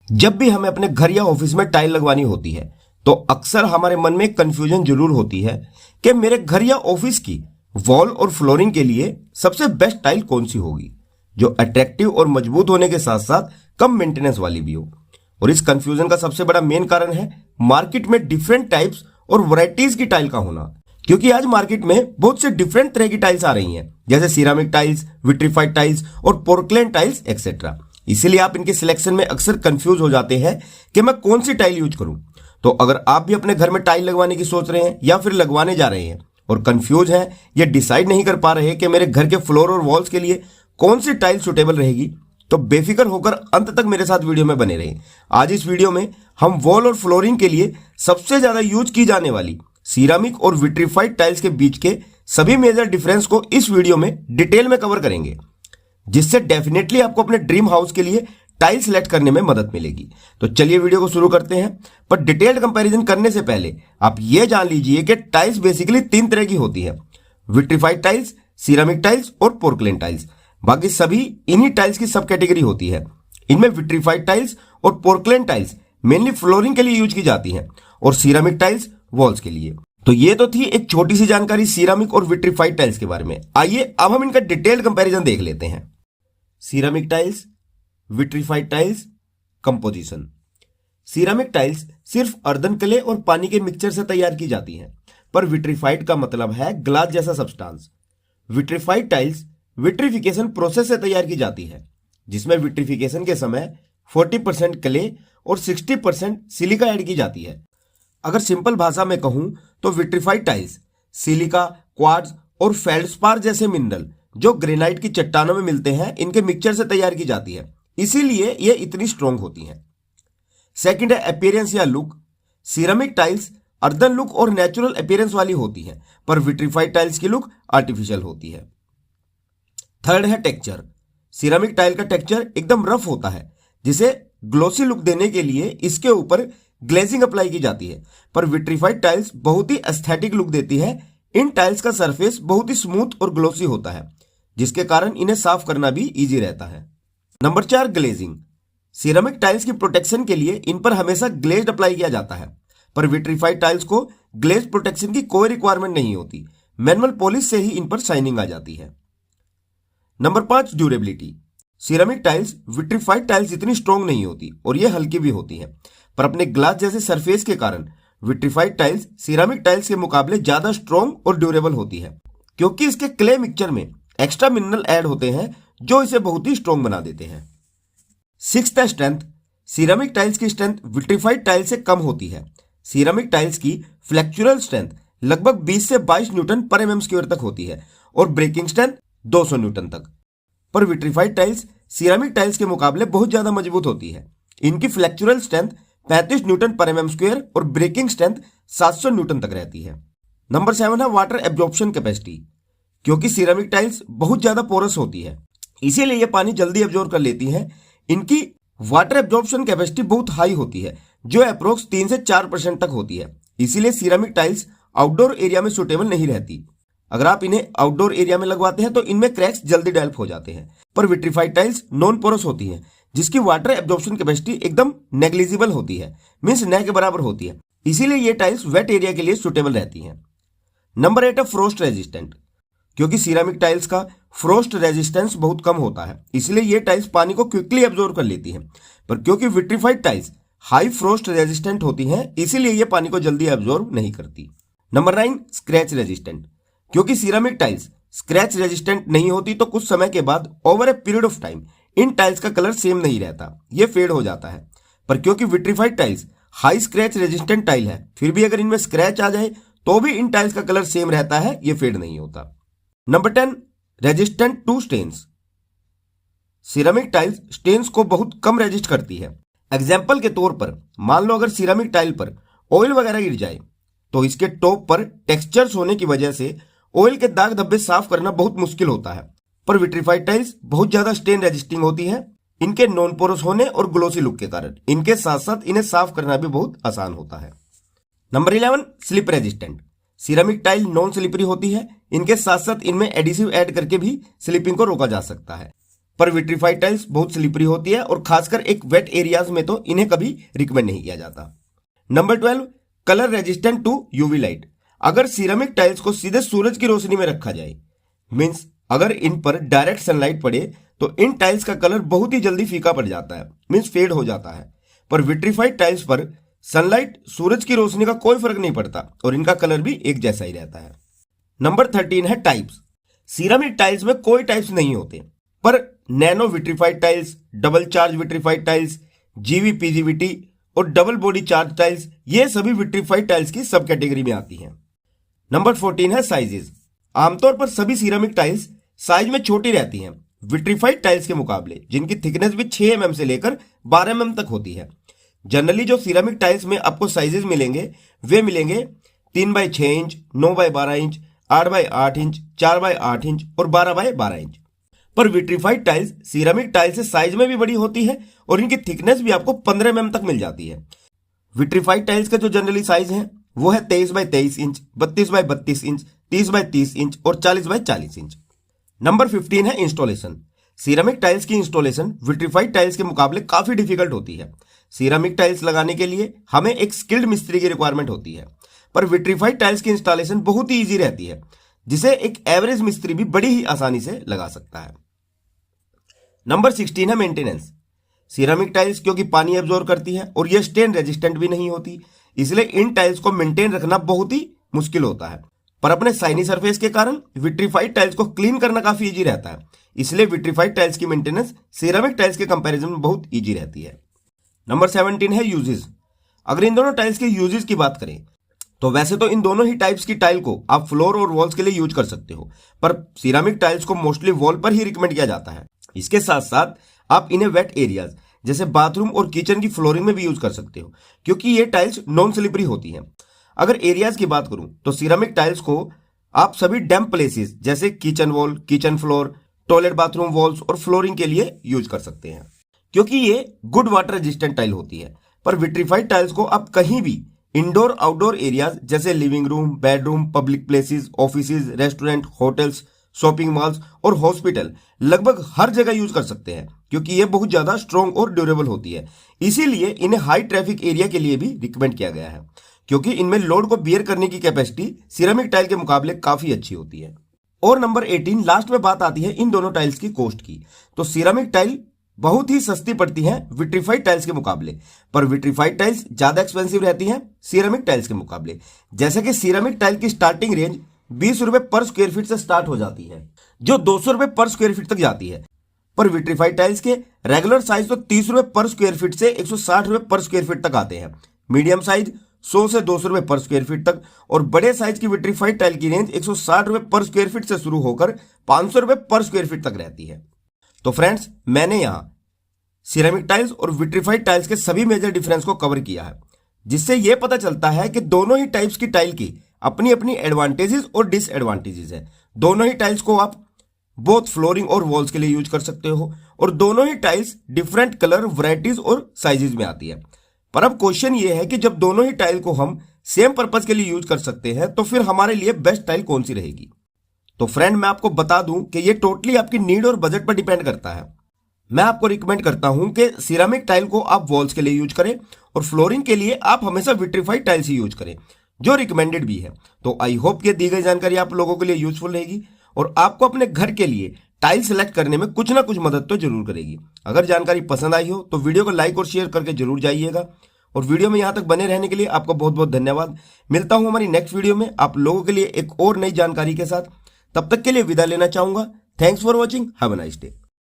जब भी हमें अपने घर या ऑफिस में टाइल लगवानी होती है तो अक्सर हमारे मन में कंफ्यूजन जरूर होती है कि मेरे घर या ऑफिस की वॉल और फ्लोरिंग के लिए सबसे बेस्ट टाइल कौन सी होगी जो अट्रैक्टिव और मजबूत होने के साथ साथ कम मेंटेनेंस वाली भी हो। और इस कंफ्यूजन का सबसे बड़ा मेन कारण है मार्केट में डिफरेंट टाइप्स और वैरायटीज की टाइल का होना। क्योंकि आज मार्केट में बहुत से डिफरेंट तरह की टाइल्स आ रही हैं, जैसे सिरामिक टाइल्स, विट्रीफाइड टाइल्स और पोर्टलैंड टाइल्स एक्सेट्रा। इसीलिए आप इनके सिलेक्शन में अक्सर कंफ्यूज हो जाते हैं कि मैं कौन सी टाइल यूज करूं। तो अगर आप भी अपने घर में टाइल लगवाने की सोच रहे हैं या फिर लगवाने जा रहे हैं और कंफ्यूज हैं या डिसाइड नहीं कर पा रहे कि मेरे घर के फ्लोर और वॉल्स के लिए कौन सी टाइल सुटेबल रहेगी, तो बेफिक्र होकर अंत तक मेरे साथ वीडियो में बने रहें। आज इस वीडियो में हम वॉल और फ्लोरिंग के लिए सबसे ज्यादा यूज की जाने वाली सिरामिक और विट्रीफाइड टाइल्स के बीच के सभी मेजर डिफरेंस को इस वीडियो में डिटेल में कवर करेंगे, जिससे डेफिनेटली आपको अपने ड्रीम हाउस के लिए टाइल सेलेक्ट करने में मदद मिलेगी। तो चलिए वीडियो को शुरू करते हैं। पर डिटेल्ड कंपैरिजन करने से पहले आप यह जान लीजिए कि टाइल्स बेसिकली 3 तरह की होती है: विट्रीफाइड टाइल्स, सिरामिक टाइल्स और पोर्टलैंड टाइल्स। बाकी सभी इन्हीं टाइल्स की सब कैटेगरी होती है। इनमें विट्रीफाइड टाइल्स और पोर्टलैंड टाइल्स मेनली फ्लोरिंग के लिए यूज की जाती है और सिरामिक टाइल्स वॉल्स के लिए। तो ये तो थी एक छोटी सी जानकारी सिरामिक और विट्रीफाइड टाइल्स के बारे में। आइए अब हम इनका डिटेल्ड कंपैरिजन देख लेते हैं। Ceramic tiles, vitrified tiles, composition. Ceramic tiles सिर्फ अर्दन क्ले और पानी के मिक्सचर से तैयार की जाती हैं, पर विट्रीफाइड का मतलब है ग्लास जैसा substance. Vitrified tiles vitrification process से तैयार की जाती है, जिसमें विट्रीफिकेशन के समय 40% क्ले और 60% सिलिका ऐड की जाती है। अगर सिंपल भाषा में कहूं तो विट्रीफाइड टाइल्स सिलिका, क्वार्ट्ज और फेल्डस्पार जैसे मिनरल जो ग्रेनाइट की चट्टानों में मिलते हैं, इनके मिक्सचर से तैयार की जाती है, इसीलिए ये इतनी स्ट्रॉन्ग होती हैं। सेकंड है अपीयरेंस या look. Ceramic tiles earthen look और नेचुरल अपीयरेंस वाली होती है, पर विट्रीफाइड टाइल्स की लुक आर्टिफिशियल होती है। थर्ड है टेक्सचर। सिरामिक टाइल का टेक्सचर एकदम रफ होता है, जिसे ग्लोसी लुक देने के लिए इसके ऊपर ग्लेजिंग अप्लाई की जाती है, पर विट्रीफाइड टाइल्स बहुत ही एस्थेटिक लुक देती है। इन टाइल्स का सरफेस बहुत ही स्मूथ और ग्लोसी होता है, जिसके कारण इन्हें साफ करना भी इजी रहता है। Number 4, glazing. सिरामिक टाइल्स की प्रोटेक्शन के लिए इन पर हमेशा ग्लेज अप्लाई किया जाता है, पर विट्रीफाइड टाइल्स को ग्लेज प्रोटेक्शन की कोई रिक्वायरमेंट नहीं होती। मैनुअल पॉलिश से ही इन पर शाइनिंग आ जाती है। Number 5, durability. Ceramic tiles vitrified tiles इतनी स्ट्रॉन्ग नहीं होती और ये हल्की भी होती है, पर अपने ग्लास जैसे सरफेस के कारण विट्रीफाइड टाइल्स सिरामिक टाइल्स के मुकाबले ज्यादा स्ट्रॉन्ग और ड्यूरेबल होती है, क्योंकि इसके क्ले मिक्सचर में एक्स्ट्रा मिनरल ऐड होते हैं जो इसे बहुत ही स्ट्रॉन्ग बना देते हैं। 6th है स्ट्रेंथ। सिरामिक टाइल्स की स्ट्रेंथ विट्रीफाइड टाइल्स से कम होती है। सिरामिक टाइल्स की फ्लेक्चुरल स्ट्रेंथ लगभग 20 से 22 न्यूटन पर mm² तक होती है और ब्रेकिंग स्ट्रेंथ 200 न्यूटन तक। पर विट्रीफाइड टाइल्स सिरामिक टाइल्स के मुकाबले बहुत ज्यादा मजबूत होती है। इनकी फ्लेक्चुरल स्ट्रेंथ 35 न्यूटन पर mm² और ब्रेकिंग स्ट्रेंथ 700 न्यूटन तक रहती है। नंबर 7 है वाटर एब्जॉर्प्शन कैपेसिटी। क्योंकि सिरामिक टाइल्स बहुत ज्यादा पोरस होती है, इसीलिए ये पानी जल्दी एब्जॉर्ब कर लेती हैं। इनकी वाटर एब्जॉर्प्शन कैपेसिटी बहुत हाई होती है, जो अप्रोक्स 3 से 4% तक होती है। इसीलिए सिरामिक टाइल्स आउटडोर एरिया में सुटेबल नहीं रहती। अगर आप इन्हें आउटडोर एरिया में लगवाते हैं तो इनमें क्रैक्स जल्दी डेवलप हो जाते हैं। पर विट्रीफाइड टाइल्स नॉन पोरस होती है, जिसकी वाटर एब्जॉर्प्शन कैपेसिटी एकदम नेग्लिजिबल होती है, मींस न के बराबर होती है। इसीलिए ये टाइल्स वेट एरिया के लिए सुटेबल रहती हैं। नंबर 8 है फ्रोस्ट रेजिस्टेंट। क्योंकि सिरामिक टाइल्स का फ्रोस्ट रेजिस्टेंस बहुत कम होता है, इसलिए ये टाइल्स पानी को क्विकली एब्जॉर्ब कर लेती हैं। पर क्योंकि vitrified tiles high frost resistant होती हैं, इसीलिए ये पानी को जल्दी एब्जॉर्ब नहीं करती। Number 9, scratch resistant. क्योंकि सिरामिक टाइल्स स्क्रैच रेजिस्टेंट नहीं होती, तो कुछ समय के बाद over a period of time in tiles का कलर सेम नहीं रहता, ये फेड हो जाता है। पर क्योंकि vitrified tiles high scratch resistant tile है, फिर भी अगर इनमें स्क्रैच आ जाए तो भी इन टाइल्स का कलर सेम रहता है, ये फेड नहीं होता। Number 10, resistant to stains. Ceramic tiles stains को बहुत कम रेजिस्ट करती है। एग्जाम्पल के तौर पर मान लो अगर सिरामिक टाइल पर ऑयल वगैरह गिर जाए तो इसके टॉप पर टेक्सचर्स होने की वजह से ऑयल के दाग धब्बे साफ करना बहुत मुश्किल होता है। पर विट्रीफाइड टाइल्स बहुत ज्यादा स्टेन रेजिस्टिंग होती है, इनके नॉन पोरस होने और ग्लोसी लुक के कारण। इनके साथ साथ इन्हें साफ करना भी बहुत आसान होता है। Number 11, slip resistant. Ceramic tile non slippery होती है, इनके साथ साथ इनमें एडिसिव ऐड करके भी स्लिपिंग को रोका जा सकता है। पर विट्रीफाइड टाइल्स बहुत स्लिपरी होती है और खासकर एक वेट एरियाज में तो इन्हें कभी रिकमेंड नहीं किया जाता। Number 12, colour resistant to UV light. अगर सिरेमिक टाइल्स को सीधे सूरज की रोशनी में रखा जाए, मीन्स अगर इन पर डायरेक्ट सनलाइट पड़े तो इन टाइल्स का कलर बहुत ही जल्दी फीका पड़ जाता है, मीन्स फेड हो जाता है। पर विट्रीफाइड टाइल्स पर सनलाइट, सूरज की रोशनी का कोई फर्क नहीं पड़ता और इनका कलर भी एक जैसा ही रहता है। नंबर 13 है टाइप्स। सिरेमिक टाइल्स में कोई टाइप्स नहीं होते, पर nano vitrified tiles, double charge vitrified tiles, जीवी पीजीवीटी और डबल बॉडी चार्ज टाइल्स, ये सभी विट्रीफाइड टाइल्स की सब कैटेगरी में आती हैं। नंबर 14 है साइजेस। आमतौर पर सभी सिरेमिक टाइल्स साइज में छोटी रहती हैं विट्रीफाइड टाइल्स के मुकाबले, जिनकी थिकनेस भी 6 mm से लेकर 12 mm तक होती है। जनरली जो सिरेमिक टाइल्स में आपको साइजेस मिलेंगे वे मिलेंगे 3x6 inch, 9x12 inch, 8x8 inch, 4x8 inch और 12x12 इंच। पर विट्रीफाइड टाइल्स सिरेमिक टाइल्स से साइज में भी बड़ी होती है और इनकी थिकनेस भी आपको 15 mm तक मिल जाती है। विट्रीफाइड टाइल्स का जो जनरली साइज है वो है 23x23 inch, 32x32 inch, 30x30 inch और 40x40 इंच। नंबर 15 है इंस्टॉलेशन। सिरेमिक टाइल्स की इंस्टॉलेशन विट्रीफाइड टाइल्स के मुकाबले काफी डिफिकल्ट होती है। सिरेमिक टाइल्स लगाने के लिए हमें एक स्किल्ड मिस्त्री की रिक्वायरमेंट होती है, पर विट्रीफाइड टाइल्स की इंस्टॉलेशन बहुत ही इजी रहती है, जिसे एक एवरेज मिस्त्री भी बड़ी ही आसानी से लगा सकता है। नंबर 16 है मेंटेनेंस। सिरेमिक टाइल्स क्योंकि पानी एब्जॉर्ब करती है और यह स्टेन रेजिस्टेंट भी नहीं होती, इसलिए इन टाइल्स को मेंटेन रखना बहुत ही मुश्किल होता है। पर अपने शाइनी सरफेस के कारण विट्रीफाइड टाइल्स को क्लीन करना काफी इजी रहता है, इसलिए विट्रीफाइड टाइल्स की मेंटेनेंस सिरेमिक टाइल्स के कंपैरिजन में बहुत इजी रहती है। नंबर 17 है यूजेस। अगर इन दोनों टाइल्स के यूजेस की बात करें तो वैसे तो इन दोनों ही टाइप्स की टाइल को आप फ्लोर और वॉल्स के लिए यूज कर सकते हो, पर सिरेमिक टाइल्स को मोस्टली वॉल पर ही रिकमेंड किया जाता है। इसके साथ साथ आप इन्हें वेट एरियाज जैसे बाथरूम और किचन की फ्लोरिंग में भी यूज कर सकते हो, क्योंकि ये टाइल्स नॉन स्लिपरी होती हैं। अगर एरियाज की बात करूं तो सिरेमिक टाइल्स को आप सभी डैम्प प्लेसेस जैसे kitchen wall, kitchen floor, toilet bathroom walls और फ्लोरिंग के लिए यूज कर सकते हैं, क्योंकि ये गुड वाटर रेजिस्टेंट टाइल होती है। पर विट्रीफाइड टाइल्स को आप कहीं भी इंडोर आउटडोर एरियाज जैसे living room, bedroom, public places, offices, restaurant, hotels, shopping malls और हॉस्पिटल लगभग हर जगह यूज कर सकते हैं, क्योंकि ये बहुत ज्यादा स्ट्रॉन्ग और ड्यूरेबल होती है। इसीलिए इन्हें हाई ट्रैफिक एरिया के लिए भी रिकमेंड किया गया है, क्योंकि इनमें लोड को बियर करने की कैपेसिटी सिरेमिक टाइल के मुकाबले काफी अच्छी होती है। और नंबर 18 लास्ट में बात आती है इन दोनों टाइल्स की कॉस्ट की। तो सिरेमिक टाइल बहुत ही सस्ती पड़ती है विट्रीफाइड टाइल्स के मुकाबले, पर विट्रीफाइड टाइल्स ज्यादा एक्सपेंसिव रहती हैं सिरेमिक टाइल्स के मुकाबले। जैसे कि सिरेमिक टाइल की स्टार्टिंग रेंज 20 रुपए पर स्क्वायर फीट से स्टार्ट हो जाती है, जो 200 रुपए पर स्क्वायर फीट तक जाती है। पर विट्रीफाइड टाइल्स के रेगुलर साइज तो 30 रुपए पर स्क्वायर फीट से 160 रुपए पर स्क्वायर फीट तक आते हैं। मीडियम साइज 100 से 200 रुपए पर स्क्वायर फीट तक, और बड़े साइज की विट्रीफाइड टाइल की रेंज 160 रुपए पर स्क्वायर फीट से शुरू होकर 500 रुपए पर स्क्वायर फीट तक रहती है। तो फ्रेंड्स, मैंने यहां सिरेमिक टाइल्स और विट्रीफाइड टाइल्स के सभी मेजर डिफरेंस को कवर किया है, जिससे यह पता चलता है कि दोनों ही टाइप्स की टाइल की अपनी अपनी एडवांटेजेस और डिसएडवांटेजेस है। दोनों ही टाइल्स को आप बोथ फ्लोरिंग और वॉल्स के लिए यूज कर सकते हो, और दोनों ही टाइल्स डिफरेंट कलर, वैरायटीज और साइजेस में आती है। पर अब क्वेश्चन ये है कि जब दोनों ही टाइल को हम सेम पर्पस के लिए यूज कर सकते हैं, तो फिर हमारे लिए बेस्ट टाइल कौन सी रहेगी? तो फ्रेंड, मैं आपको बता दूं कि ये टोटली आपकी नीड और बजट पर डिपेंड करता है। मैं आपको रिकमेंड करता हूं कि सिरेमिक टाइल को आप वॉल्स के लिए यूज करें और फ्लोरिंग के लिए आप हमेशा विट्रीफाइड टाइल्स ही यूज करें, जो रिकमेंडेड भी है। तो आई होप कि दी गई जानकारी आप लोगों के लिए यूजफुल रहेगी और आपको अपने घर के लिए टाइल सेलेक्ट करने में कुछ ना कुछ मदद तो जरूर करेगी। अगर जानकारी पसंद आई हो तो वीडियो को लाइक और शेयर करके जरूर जाइएगा, और वीडियो में यहां तक बने रहने के लिए आपको बहुत बहुत धन्यवाद। मिलता हूं हमारी नेक्स्ट वीडियो में आप लोगों के लिए एक और नई जानकारी के साथ। तब तक के लिए विदा लेना चाहूंगा। Thanks for watching, have a nice day.